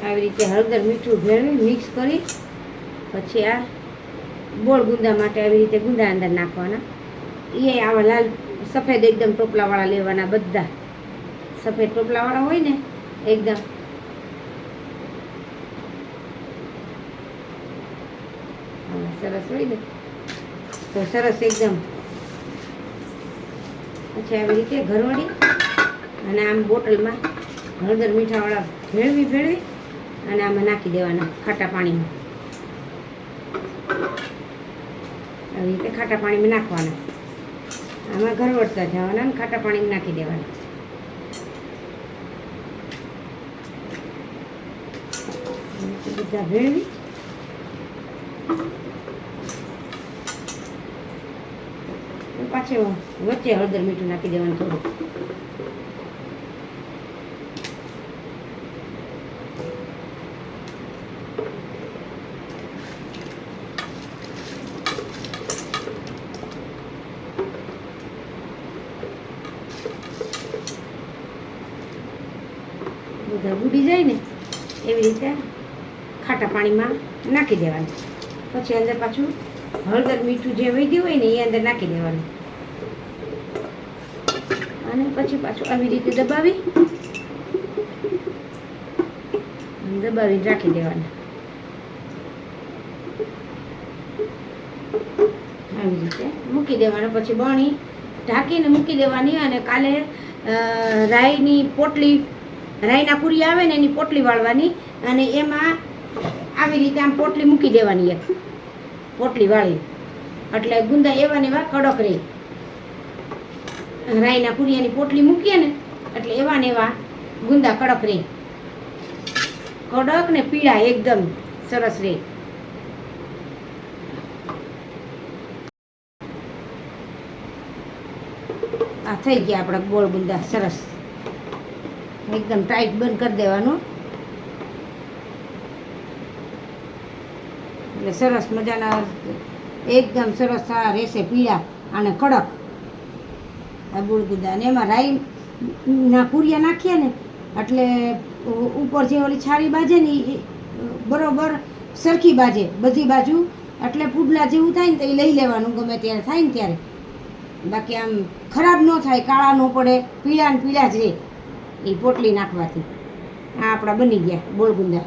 આવી રીતે હળદર મીઠું ભેળવી મિક્સ કરી પછી આ ગોળ ગુંદા માટે આવી રીતે ગુંદા અંદર નાખવાના. એ આવા લાલ સફેદ એકદમ ટોપલાવાળા લેવાના, બધા સફેદ ટોપલાવાળા હોય ને એકદમ. સરસ હોય ને તો સરસ એકદમ. પછી આવી રીતે ઘરવડી અને આમ બોટલમાં હળદર મીઠાવાળા ભેળવી અને આમાં નાખી દેવાના ખાટા પાણીમાં. આવી રીતે ખાટા પાણીમાં નાખવાના, આમાં ઘરવડતા જવાના અને ખાટા પાણીમાં નાખી દેવાના. બધા ભેળવી પાછું વચ્ચે હળદર મીઠું નાખી દેવાનું થોડું. બધા બુડી જાય ને એવી રીતે ખાટા પાણીમાં નાખી દેવાનું. પછી અંદર પાછું હળદર મીઠું જે વધ્યું હોય ને એ અંદર નાખી દેવાનું અને પછી પાછું આવી રીતે દબાવીને રાખી દેવાના. આવી રીતે મૂકી દેવાનું. પછી બણી ઢાંકીને મૂકી દેવાની અને કાલે રાઈના પૂરી આવે ને એની પોટલી વાળવાની અને એમાં આવી રીતે આમ પોટલી મૂકી દેવાની, એક પોટલી વાળી, એટલે ગુંદા એવા ને એવા કડક રહે. રાઈના પૂરિયાની પોટલી મૂકીએ ને એટલે એવા ને એવા ગુંદા કડક રહે, કડક ને પીળા એકદમ સરસ રહે. આ થઈ ગયા આપણા ગોળ ગુંદા સરસ. એકદમ ટાઈટ બંધ કરી દેવાનું એટલે સરસ મજાના એકદમ સરસ આ રહેશે પીળા અને કડક આ ગોળ ગુંદા. અને એમાં રાઈના પૂરિયા નાખીએ ને એટલે ઉપર જે ઓલી છારી બાજે ને એ બરોબર સરખી બાજે બધી બાજુ, એટલે પુડલા જેવું થાય ને તો એ લઈ લેવાનું ગમે ત્યારે થાય ને ત્યારે. બાકી આમ ખરાબ ન થાય, કાળા ન પડે, પીળા ને પીળા જ રહે એ પોટલી નાખવાથી. આ આપણા બની ગયા ગોળ ગુંદા.